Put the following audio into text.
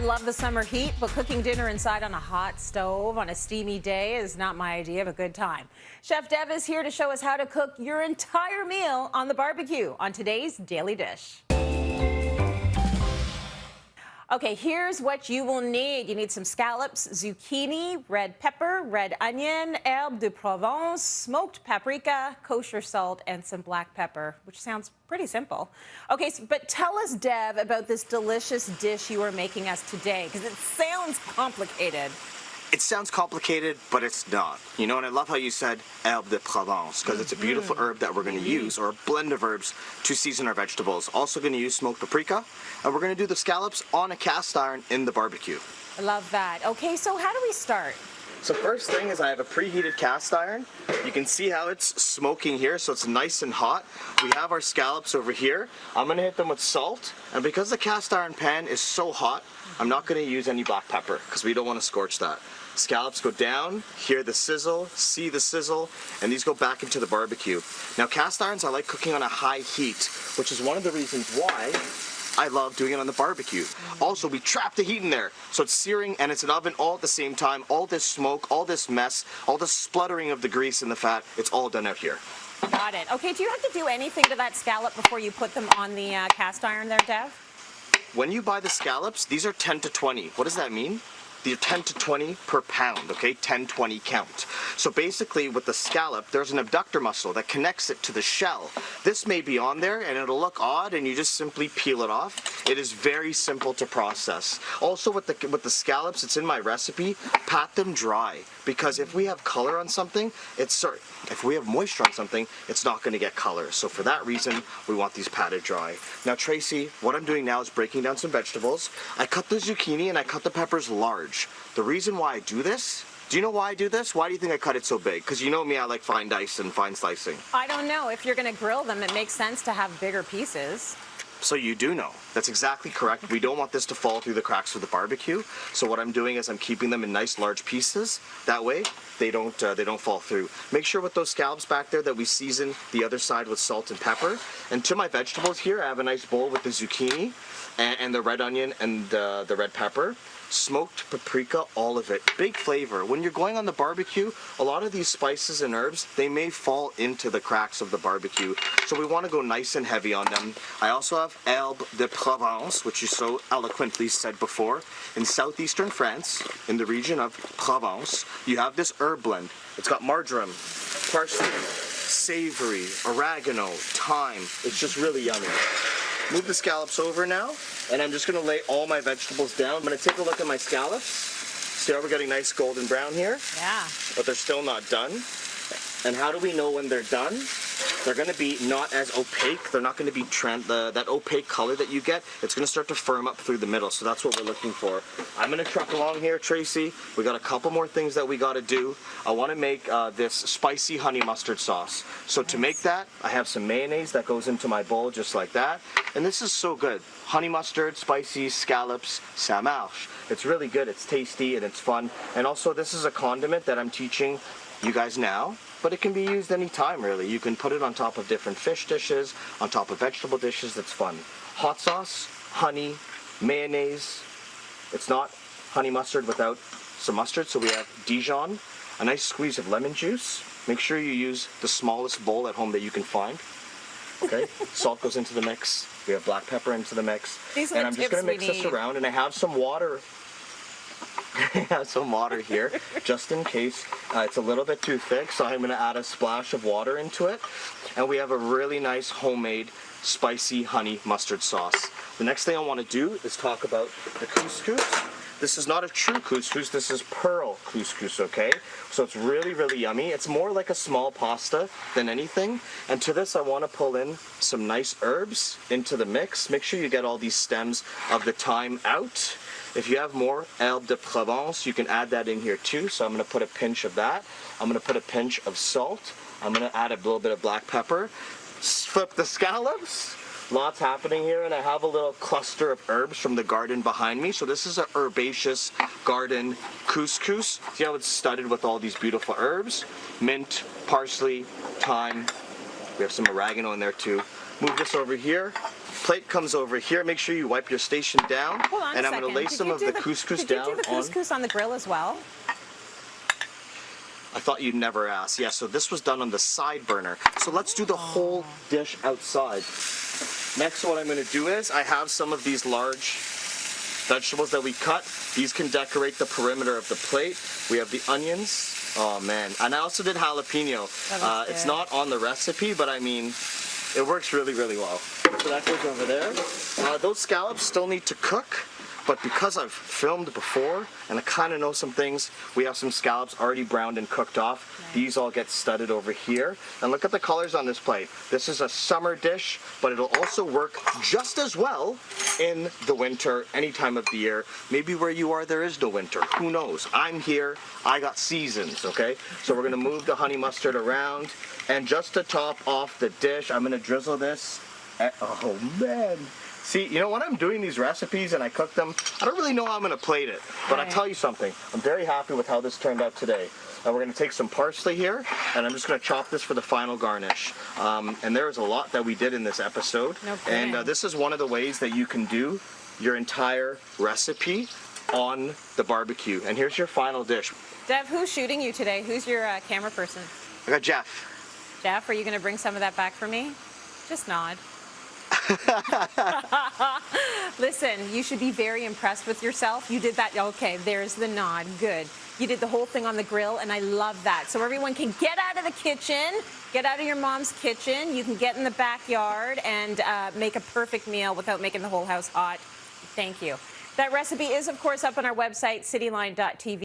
love the summer heat, but cooking dinner inside on a hot stove on a steamy day is not my idea of a good time. Chef Dev is here to show us how to cook your entire meal on the barbecue on today's Daily Dish. Okay, here's what you will need. You need some scallops, zucchini, red pepper, red onion, herbe de Provence, smoked paprika, kosher salt, and some black pepper, which sounds pretty simple. Okay, but tell us, Dev, about this delicious dish you are making us today, because it sounds complicated. It sounds complicated, but it's not. You know, and I love how you said herbe de Provence, because it's a beautiful herb that we're going to use, or a blend of herbs, to season our vegetables. Also going to use smoked paprika, and we're going to do the scallops on a cast iron in the barbecue. I love that. Okay, so how do we start? So first thing is I have a preheated cast iron. You can see how it's smoking here, so it's nice and hot. We have our scallops over here. I'm going to hit them with salt, and because the cast iron pan is so hot, I'm not going to use any black pepper, because we don't want to scorch that. Scallops go down, hear the sizzle, see the sizzle, and these go back into the barbecue. Now cast irons I like cooking on a high heat, which is one of the reasons why I love doing it on the barbecue. Also, we trap the heat in there, so it's searing and it's an oven all at the same time. All this smoke, all this mess, all the spluttering of the grease and the fat, it's all done out here. Got it. Okay, do you have to do anything to that scallop before you put them on the cast iron there, Dev? When you buy the scallops, these are 10 to 20. What does that mean? They're 10 to 20 per pound, okay? 10, 20 count. So basically with the scallop, there's an abductor muscle that connects it to the shell. This may be on there and it'll look odd and you just simply peel it off. It is very simple to process. Also with the scallops, it's in my recipe, pat them dry. Because if we have color on something, if we have moisture on something, it's not going to get color. So for that reason, we want these patted dry. Now Tracy, what I'm doing now is breaking down some vegetables. I cut the zucchini and I cut the peppers large. The reason why I do this, do you know why I do this? Why do you think I cut it so big? Because you know me, I like fine dice and fine slicing. I don't know. If you're going to grill them, it makes sense to have bigger pieces. So you do know. That's exactly correct. We don't want this to fall through the cracks of the barbecue. So what I'm doing is I'm keeping them in nice large pieces. That way they don't fall through. Make sure with those scallops back there that we season the other side with salt and pepper. And to my vegetables here, I have a nice bowl with the zucchini and the red onion and the red pepper. Smoked paprika, all of it. Big flavor. When you're going on the barbecue, a lot of these spices and herbs, they may fall into the cracks of the barbecue. So we want to go nice and heavy on them. I also have herbe de Provence, which you so eloquently said before. In southeastern France, in the region of Provence, you have this herb blend. It's got marjoram, parsley, savory, oregano, thyme. It's just really yummy. Move the scallops over now, and I'm just going to lay all my vegetables down. I'm going to take a look at my scallops. See how we're getting nice golden brown here? Yeah. But they're still not done. And how do we know when they're done? They're going to be not as opaque. They're not going to be that opaque color that you get. It's going to start to firm up through the middle, so that's what we're looking for. I'm going to truck along here, Tracy. We got a couple more things that we got to do. I want to make this spicy honey mustard sauce. So to make that, I have some mayonnaise that goes into my bowl just like that. And this is so good. Honey mustard, spicy, scallops, ça marche. It's really good, it's tasty, and it's fun. And also this is a condiment that I'm teaching you guys now, but it can be used anytime really. You can put it on top of different fish dishes, on top of vegetable dishes, that's fun. Hot sauce, honey, mayonnaise. It's not honey mustard without some mustard, so we have Dijon, a nice squeeze of lemon juice. Make sure you use the smallest bowl at home that you can find. Okay, salt goes into the mix. We have black pepper into the mix. And I'm just going to mix this around, and I have some water. I have some water here, just in case it's a little bit too thick, so I'm going to add a splash of water into it. And we have a really nice homemade spicy honey mustard sauce. The next thing I want to do is talk about the couscous. This is not a true couscous, this is pearl couscous, okay? So it's really, really yummy. It's more like a small pasta than anything. And to this, I want to pull in some nice herbs into the mix. Make sure you get all these stems of the thyme out. If you have more herbe de Provence, you can add that in here too. So I'm going to put a pinch of that. I'm going to put a pinch of salt. I'm going to add a little bit of black pepper. Flip the scallops. Lots happening here, and I have a little cluster of herbs from the garden behind me. So this is a herbaceous garden couscous. See how it's studded with all these beautiful herbs? Mint, parsley, thyme. We have some oregano in there too. Move this over here. Plate comes over here. Make sure you wipe your station down. Hold on and a I'm going to second. lay Did some you of do the couscous Did you down do the couscous on the grill as well? I thought you'd never ask. Yeah, so this was done on the side burner. So let's do the whole dish outside. Next, what I'm going to do is I have some of these large vegetables that we cut. These can decorate the perimeter of the plate. We have the onions. Oh man, and I also did jalapeno. It's not on the recipe, but I mean, it works really, really well. So that goes over there. Those scallops still need to cook, but because I've filmed before and I kind of know some things, we have some scallops already browned and cooked off. Nice. These all get studded over here. And look at the colors on this plate. This is a summer dish, but it'll also work just as well in the winter, any time of the year. Maybe where you are, there is no winter. Who knows? I'm here. I got seasons, okay? So we're gonna move the honey mustard around. And just to top off the dish, I'm gonna drizzle this. Oh man. See, you know, when I'm doing these recipes and I cook them, I don't really know how I'm gonna plate it. But I'll tell you something, I'm very happy with how this turned out today. We're gonna take some parsley here, and I'm just gonna chop this for the final garnish. And there is a lot that we did in this episode. No kidding. And this is one of the ways that you can do your entire recipe on the barbecue. And here's your final dish. Dev, who's shooting you today? Who's your camera person? I got Jeff. Jeff, are you gonna bring some of that back for me? Just nod. Listen, you should be very impressed with yourself. You did that. Okay, there's the nod. Good. You did the whole thing on the grill, and I love that. So everyone can get out of the kitchen, get out of your mom's kitchen. You can get in the backyard and make a perfect meal without making the whole house hot. Thank you. That recipe is, of course, up on our website, cityline.tv.